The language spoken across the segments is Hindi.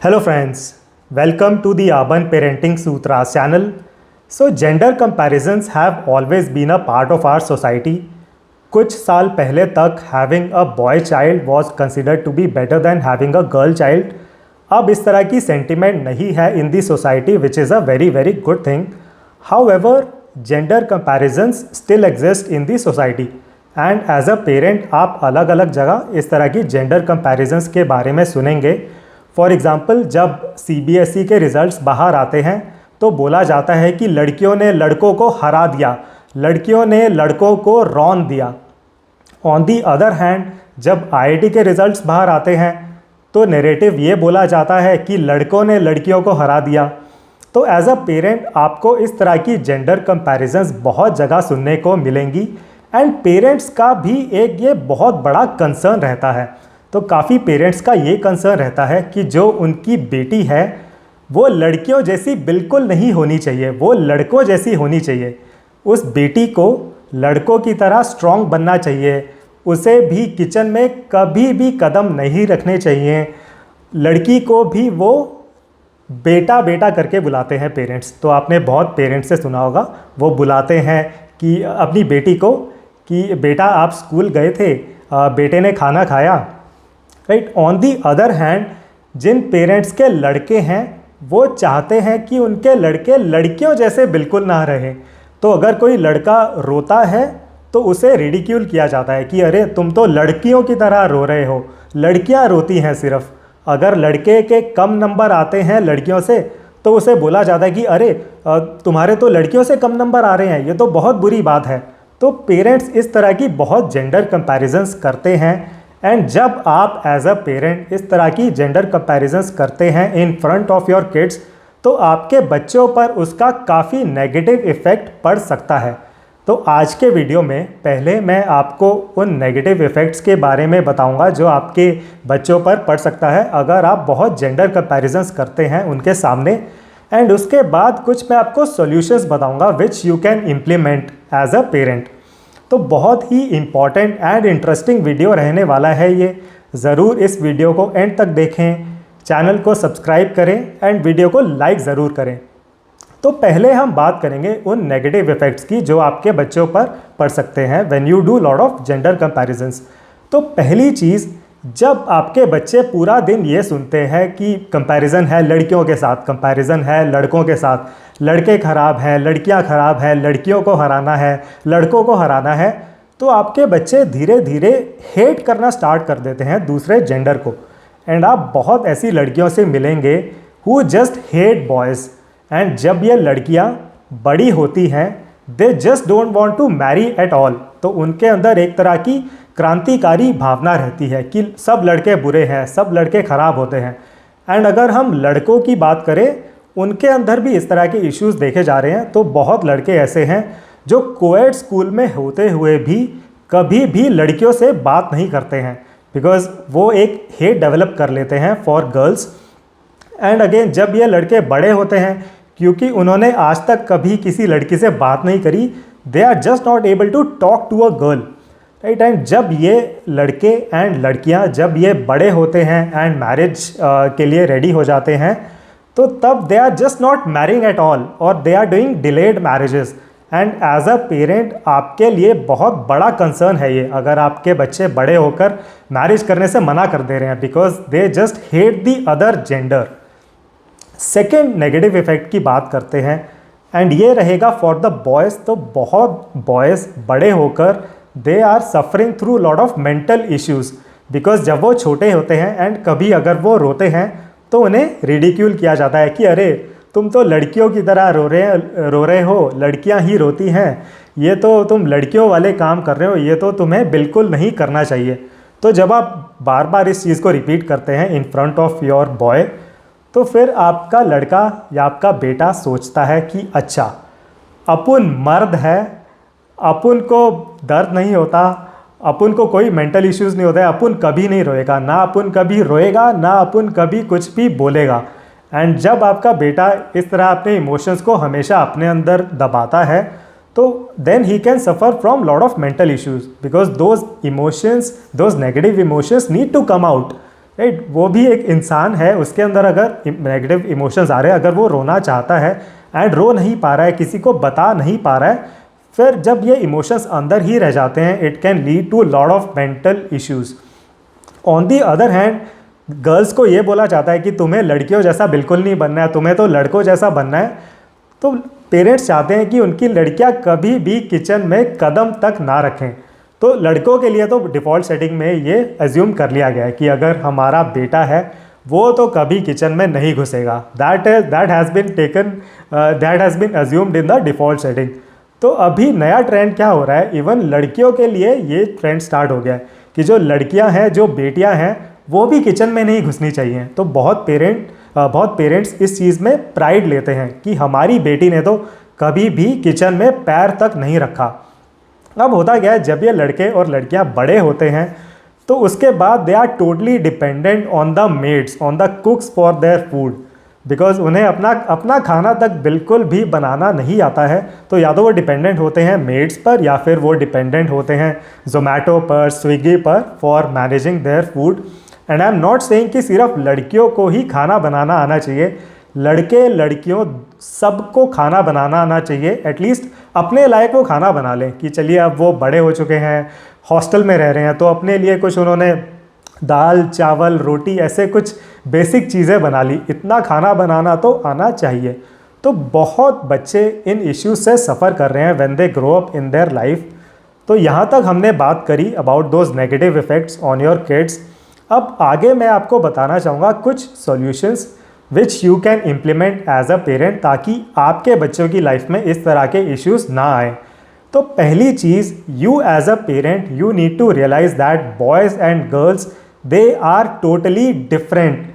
Hello friends, welcome to the Urban Parenting Sutras channel. So gender comparisons have always been a part of our society. कुछ साल पहले तक having a boy child was considered to be better than having a girl child. अब इस तरह की sentiment नहीं है in the society, which is a very good thing. However, gender comparisons still exist in the society. And as a parent आप अलग अलग जगह इस तरह की gender comparisons के बारे में सुनेंगे. फॉर एग्ज़ाम्पल जब CBSE के रिज़ल्ट्स बाहर आते हैं तो बोला जाता है कि लड़कियों ने लड़कों को हरा दिया, लड़कियों ने लड़कों को रौंद दिया। ऑन दी अदर हैंड जब IIT के रिज़ल्ट्स बाहर आते हैं तो नैरेटिव ये बोला जाता है कि लड़कों ने लड़कियों को हरा दिया। तो एज अ पेरेंट आपको इस तरह की जेंडर कंपैरिजंस बहुत जगह सुनने को मिलेंगी एंड पेरेंट्स का भी एक ये बहुत बड़ा कंसर्न रहता है। तो काफ़ी पेरेंट्स का ये कंसर्न रहता है कि जो उनकी बेटी है वो लड़कियों जैसी बिल्कुल नहीं होनी चाहिए, वो लड़कों जैसी होनी चाहिए। उस बेटी को लड़कों की तरह स्ट्रॉन्ग बनना चाहिए, उसे भी किचन में कभी भी कदम नहीं रखने चाहिए। लड़की को भी वो बेटा बेटा करके बुलाते हैं पेरेंट्स। तो आपने बहुत पेरेंट्स से सुना होगा, वो बुलाते हैं कि अपनी बेटी को कि बेटा आप स्कूल गए थे, बेटे ने खाना खाया, right. On the other hand जिन पेरेंट्स के लड़के हैं वो चाहते हैं कि उनके लड़के लड़कियों जैसे बिल्कुल ना रहें। तो अगर कोई लड़का रोता है तो उसे रिडिक्यूल किया जाता है कि अरे तुम तो लड़कियों की तरह रो रहे हो, लड़कियां रोती हैं सिर्फ। अगर लड़के के कम नंबर आते हैं लड़कियों से तो उसे बोला जाता है कि अरे तुम्हारे तो लड़कियों से कम नंबर आ रहे हैं, ये तो बहुत बुरी बात है। तो पेरेंट्स इस तरह की बहुत जेंडर कंपैरिजंस करते हैं एंड जब आप एज अ पेरेंट इस तरह की जेंडर कंपैरिजंस करते हैं in front of your kids तो आपके बच्चों पर उसका काफ़ी नेगेटिव इफ़ेक्ट पड़ सकता है। तो आज के वीडियो में पहले मैं आपको उन नेगेटिव इफ़ेक्ट्स के बारे में बताऊंगा जो आपके बच्चों पर पड़ सकता है अगर आप बहुत जेंडर कंपैरिजंस करते हैं उनके सामने। एंड उसके बाद कुछ मैं आपको सॉल्यूशंस बताऊंगा which you can implement as a parent. तो बहुत ही इम्पॉर्टेंट एंड इंटरेस्टिंग वीडियो रहने वाला है ये। ज़रूर इस वीडियो को एंड तक देखें, चैनल को सब्सक्राइब करें एंड वीडियो को लाइक ज़रूर करें। तो पहले हम बात करेंगे उन नेगेटिव इफ़ेक्ट्स की जो आपके बच्चों पर पड़ सकते हैं when you do lot of gender comparisons. तो पहली चीज़, जब आपके बच्चे पूरा दिन ये सुनते हैं कि कंपैरिजन है लड़कियों के साथ, कंपैरिजन है लड़कों के साथ, लड़के ख़राब हैं, लड़कियां ख़राब हैं, लड़कियों को हराना है, लड़कों को हराना है, तो आपके बच्चे धीरे धीरे हेट करना स्टार्ट कर देते हैं दूसरे जेंडर को। एंड आप बहुत ऐसी लड़कियों से मिलेंगे who just hate boys. And जब ये लड़कियां बड़ी होती हैं they just don't want to marry at all. तो उनके अंदर एक तरह की क्रांतिकारी भावना रहती है कि सब लड़के बुरे हैं, सब लड़के ख़राब होते हैं। एंड अगर हम लड़कों की बात करें उनके अंदर भी इस तरह के इश्यूज देखे जा रहे हैं। तो बहुत लड़के ऐसे हैं जो कोएड स्कूल में होते हुए भी कभी भी लड़कियों से बात नहीं करते हैं बिकॉज वो एक हेट डेवलप कर लेते हैं फॉर गर्ल्स। एंड अगेन जब ये लड़के बड़े होते हैं क्योंकि उन्होंने आज तक कभी किसी लड़की से बात नहीं करी, they are just not able to talk to a girl, right. And जब ये लड़के एंड लड़कियां जब ये बड़े होते हैं एंड मैरिज के लिए रेडी हो जाते हैं तो तब they are just not marrying at all और they are doing delayed marriages. And as a parent आपके लिए बहुत बड़ा कंसर्न है ये अगर आपके बच्चे बड़े होकर मैरिज करने से मना कर दे रहे हैं because they just hate the other gender. Second negative effect की बात करते हैं एंड ये रहेगा फॉर द बॉयज़। तो बहुत बॉयज़ बड़े होकर they are suffering through lot of mental issues because जब वो छोटे होते हैं एंड कभी अगर वो रोते हैं तो उन्हें रिडिक्यूल किया जाता है कि अरे तुम तो लड़कियों की तरह रो रहे हो, लड़कियां ही रोती हैं, ये तो तुम लड़कियों वाले काम कर रहे हो, ये तो तुम्हें बिल्कुल नहीं करना चाहिए। तो जब आप बार बार इस चीज़ को रिपीट करते हैं in front of your boy तो फिर आपका लड़का या आपका बेटा सोचता है कि अच्छा अपुन मर्द है, अपुन को दर्द नहीं होता, अपुन को कोई मेंटल इश्यूज़ नहीं होता है, अपुन कभी नहीं रोएगा, ना अपुन कभी रोएगा, ना अपुन कभी कुछ भी बोलेगा। एंड जब आपका बेटा इस तरह अपने इमोशंस को हमेशा अपने अंदर दबाता है तो then he can suffer from lot of mental issues because those emotions, those negative emotions need to come out. Right. वो भी एक इंसान है, उसके अंदर अगर नेगेटिव इमोशंस आ रहे हैं, अगर वो रोना चाहता है एंड रो नहीं पा रहा है, किसी को बता नहीं पा रहा है, फिर जब ये इमोशंस अंदर ही रह जाते हैं, it can lead to lot of mental issues. On the other hand, girls को ये बोला जाता है कि तुम्हें लड़कियों जैसा बिल्कुल नहीं बनना है, तुम्हें तो लड़कों जैसा बनना है। तो पेरेंट्स चाहते हैं कि उनकी लड़कियां कभी भी किचन में कदम तक ना रखें। तो लड़कों के लिए तो डिफ़ॉल्ट सेटिंग में ये एज्यूम कर लिया गया है कि अगर हमारा बेटा है वो तो कभी किचन में नहीं घुसेगा। That has been assumed in the default setting. तो अभी नया ट्रेंड क्या हो रहा है, इवन लड़कियों के लिए ये ट्रेंड स्टार्ट हो गया है कि जो लड़कियां हैं, जो बेटियां हैं, वो भी किचन में नहीं घुसनी चाहिए। तो बहुत पेरेंट्स इस चीज़ में प्राइड लेते हैं कि हमारी बेटी ने तो कभी भी किचन में पैर तक नहीं रखा। अब होता क्या है, जब ये लड़के और लड़कियां बड़े होते हैं तो उसके बाद they are totally dependent on the maids, on the cooks for their food, because उन्हें अपना खाना तक बिल्कुल भी बनाना नहीं आता है। तो या तो वो डिपेंडेंट होते हैं मेड्स पर, या फिर वो डिपेंडेंट होते हैं जोमेटो पर, स्विगी पर for managing their food. And I am not saying कि सिर्फ लड़कियों को ही खाना बनाना आना चाहिए, लड़के लड़कियों सबको खाना बनाना आना चाहिए। एटलीस्ट अपने लायक वो खाना बना लें कि चलिए अब वो बड़े हो चुके हैं, हॉस्टल में रह रहे हैं, तो अपने लिए कुछ उन्होंने दाल चावल रोटी ऐसे कुछ बेसिक चीज़ें बना ली, इतना खाना बनाना तो आना चाहिए। तो बहुत बच्चे इन इश्यूज से सफ़र कर रहे हैं when they grow up in their life. तो यहाँ तक हमने बात करी about those negative effects on your kids. अब आगे मैं आपको बताना चाहूँगा कुछ solutions which you can implement as a parent, ताकि आपके बच्चों की लाइफ में इस तरह के इश्यूज ना आए। तो पहली चीज़, you as a parent you need to realise that boys and girls they are totally different.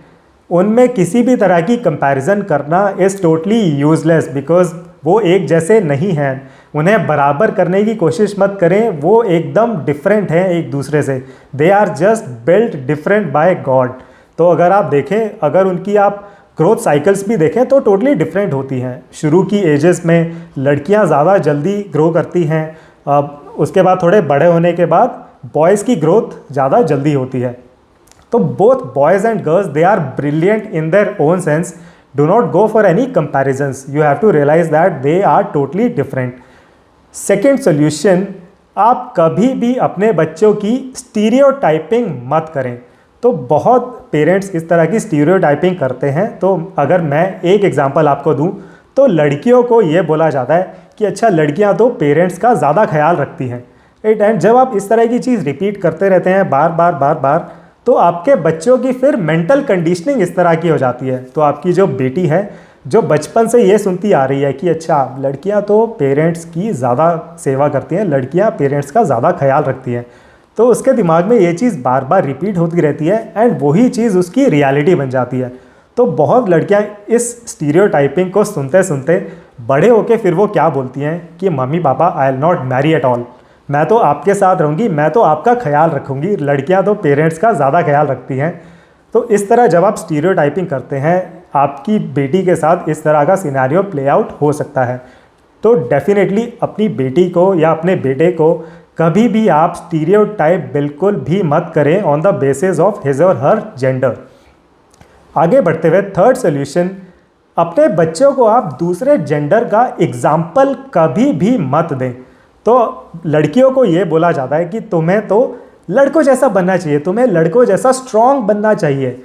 उनमें किसी भी तरह की कंपैरिजन करना इज़ टोटली यूजलेस, बिकॉज वो एक जैसे नहीं हैं। उन्हें बराबर करने की कोशिश मत करें, वो एकदम डिफरेंट हैं एक दूसरे से। They are just built different by God. तो अगर आप देखें, अगर उनकी आप ग्रोथ साइकिल्स भी देखें तो टोटली डिफरेंट होती हैं। शुरू की एजेस में लड़कियां ज़्यादा जल्दी ग्रो करती हैं, अब उसके बाद थोड़े बड़े होने के बाद बॉयज़ की ग्रोथ ज़्यादा जल्दी होती है। तो both boys and girls they are brilliant in their own sense. Do not go for any comparisons, you have to realise that they are totally different. Second solution, आप कभी भी अपने बच्चों की स्टीरियोटाइपिंग मत करें। तो बहुत पेरेंट्स इस तरह की स्टीरियोटाइपिंग करते हैं। तो अगर मैं एक एग्जांपल आपको दूं तो लड़कियों को ये बोला जाता है कि अच्छा लड़कियां तो पेरेंट्स का ज़्यादा ख्याल रखती हैं, राइट। एंड जब आप इस तरह की चीज़ रिपीट करते रहते हैं बार बार तो आपके बच्चों की फिर मेंटल कंडीशनिंग इस तरह की हो जाती है। तो आपकी जो बेटी है, जो बचपन से ये सुनती आ रही है कि अच्छा लड़कियां तो पेरेंट्स की ज़्यादा सेवा करती हैं, लड़कियां पेरेंट्स का ज़्यादा ख्याल रखती हैं, तो उसके दिमाग में ये चीज़ बार बार रिपीट होती रहती है एंड वही चीज़ उसकी रियलिटी बन जाती है। तो बहुत लड़कियां इस स्टीरियोटाइपिंग को सुनते सुनते बड़े होके फिर वो क्या बोलती हैं कि mummy papa I will not marry at all, मैं तो आपके साथ रहूँगी, मैं तो आपका ख्याल रखूँगी, लड़कियां तो पेरेंट्स का ज़्यादा ख्याल रखती हैं। तो इस तरह जब आप स्टीरियोटाइपिंग करते हैं, आपकी बेटी के साथ इस तरह का सिनेरियो प्ले आउट हो सकता है। तो डेफिनेटली अपनी बेटी को या अपने बेटे को कभी भी आप स्टीरियोटाइप बिल्कुल भी मत करें on the basis of his और हर जेंडर। आगे बढ़ते हुए थर्ड सोल्यूशन, अपने बच्चों को आप दूसरे जेंडर का एग्जाम्पल कभी भी मत दें। तो लड़कियों को ये बोला जाता है कि तुम्हें तो लड़कों जैसा बनना चाहिए, तुम्हें लड़कों जैसा स्ट्रॉन्ग बनना चाहिए।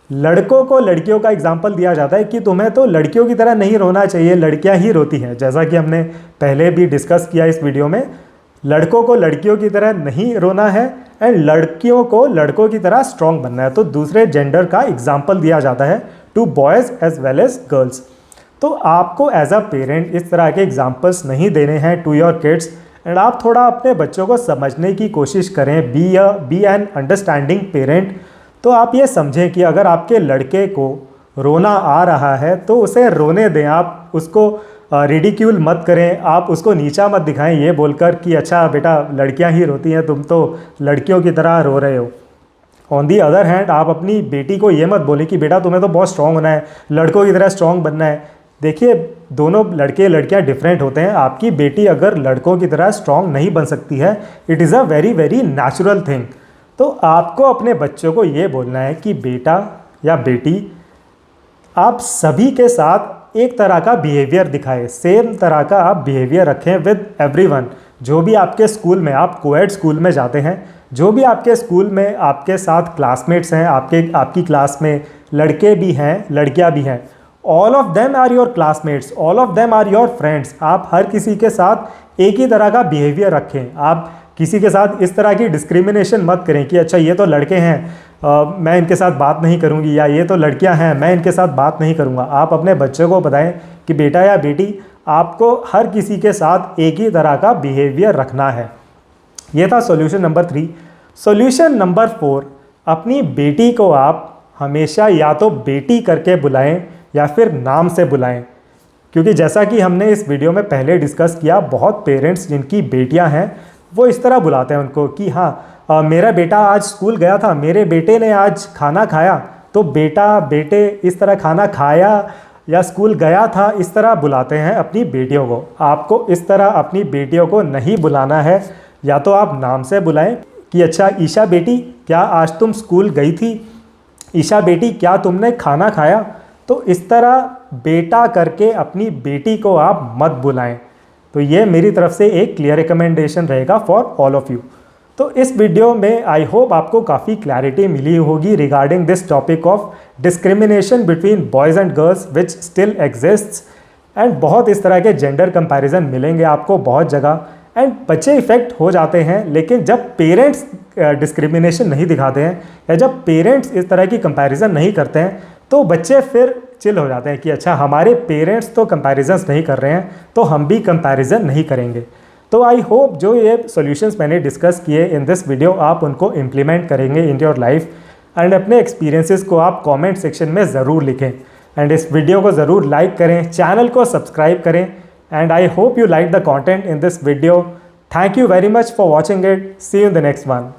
लड़कों को लड़कियों का एग्जाम्पल दिया जाता है कि तुम्हें तो लड़कियों की तरह नहीं रोना चाहिए, लड़कियां ही रोती हैं। जैसा कि हमने पहले भी डिस्कस किया इस वीडियो में, लड़कों को लड़कियों की तरह नहीं रोना है एंड लड़कियों को लड़कों की तरह स्ट्रॉन्ग बनना है। तो दूसरे जेंडर का एग्जाम्पल दिया जाता है to boys as well as girls. तो आपको एज अ पेरेंट इस तरह के एग्जाम्पल्स नहीं देने हैं टू योर किड्स एंड आप थोड़ा अपने बच्चों को समझने की कोशिश करें। Be an understanding parent. तो आप ये समझें कि अगर आपके लड़के को रोना आ रहा है तो उसे रोने दें, आप उसको रिडिक्यूल मत करें, आप उसको नीचा मत दिखाएं ये बोलकर कि अच्छा बेटा लड़कियां ही रोती हैं, तुम तो लड़कियों की तरह रो रहे हो। ऑन दी अदर हैंड, आप अपनी बेटी को ये मत बोलें कि बेटा तुम्हें तो बहुत स्ट्रॉन्ग होना है, लड़कों की तरह स्ट्रॉन्ग बनना है। देखिए दोनों लड़के लड़कियां डिफरेंट होते हैं। आपकी बेटी अगर लड़कों की तरह स्ट्रॉन्ग नहीं बन सकती है, it is a very very natural thing. तो आपको अपने बच्चों को ये बोलना है कि बेटा या बेटी, आप सभी के साथ एक तरह का बिहेवियर दिखाएं, सेम तरह का आप बिहेवियर रखें विद एवरीवन। जो भी आपके स्कूल में, आप कोएड स्कूल में जाते हैं, जो भी आपके स्कूल में आपके साथ क्लासमेट्स हैं, आपकी क्लास में लड़के भी हैं, लड़कियां भी हैं, all of them are your classmates, all of them are your friends. आप हर किसी के साथ एक ही तरह का बिहेवियर रखें। आप किसी के साथ इस तरह की डिस्क्रिमिनेशन मत करें कि अच्छा ये तो लड़के हैं मैं इनके साथ बात नहीं करूंगी, या ये तो लड़कियां हैं मैं इनके साथ बात नहीं करूंगा। आप अपने बच्चों को बताएं कि बेटा या बेटी, आपको हर किसी के साथ एक ही तरह का बिहेवियर रखना है। ये था सॉल्यूशन नंबर 3। सॉल्यूशन नंबर 4, अपनी बेटी को आप हमेशा या तो बेटी करके बुलाएं या फिर नाम से बुलाएं, क्योंकि जैसा कि हमने इस वीडियो में पहले डिस्कस किया, बहुत पेरेंट्स जिनकी बेटियां हैं वो इस तरह बुलाते हैं उनको कि हाँ मेरा बेटा आज स्कूल गया था, मेरे बेटे ने आज खाना खाया, तो बेटा बेटे इस तरह खाना खाया या स्कूल गया था, इस तरह बुलाते हैं अपनी बेटियों को। आपको इस तरह अपनी बेटियों को नहीं बुलाना है। या तो आप नाम से बुलाएं कि अच्छा ईशा बेटी, क्या आज तुम स्कूल गई थी? ईशा बेटी, क्या तुमने खाना खाया? तो इस तरह बेटा करके अपनी बेटी को आप मत बुलाएं। तो ये मेरी तरफ से एक क्लियर रिकमेंडेशन रहेगा फॉर ऑल ऑफ यू। तो इस वीडियो में आई होप आपको काफ़ी क्लैरिटी मिली होगी regarding this topic of discrimination between boys and girls which still exists. And बहुत इस तरह के जेंडर कंपैरिजन मिलेंगे आपको बहुत जगह, एंड बच्चे इफेक्ट हो जाते हैं। लेकिन जब पेरेंट्स डिस्क्रिमिनेशन नहीं दिखाते हैं या जब पेरेंट्स इस तरह की कंपैरिजन नहीं करते हैं, तो बच्चे फिर चिल हो जाते हैं कि अच्छा हमारे पेरेंट्स तो कंपैरिजन्स नहीं कर रहे हैं, तो हम भी कंपैरिजन नहीं करेंगे। तो आई होप जो ये सॉल्यूशंस मैंने डिस्कस किए इन दिस वीडियो, आप उनको इम्प्लीमेंट करेंगे इन योर लाइफ, एंड अपने एक्सपीरियंसेस को आप कमेंट सेक्शन में ज़रूर लिखें। एंड इस वीडियो को ज़रूर लाइक करें, चैनल को सब्सक्राइब करें, and I hope you like the content in this video. Thank you very much for watching it. See you in the next one.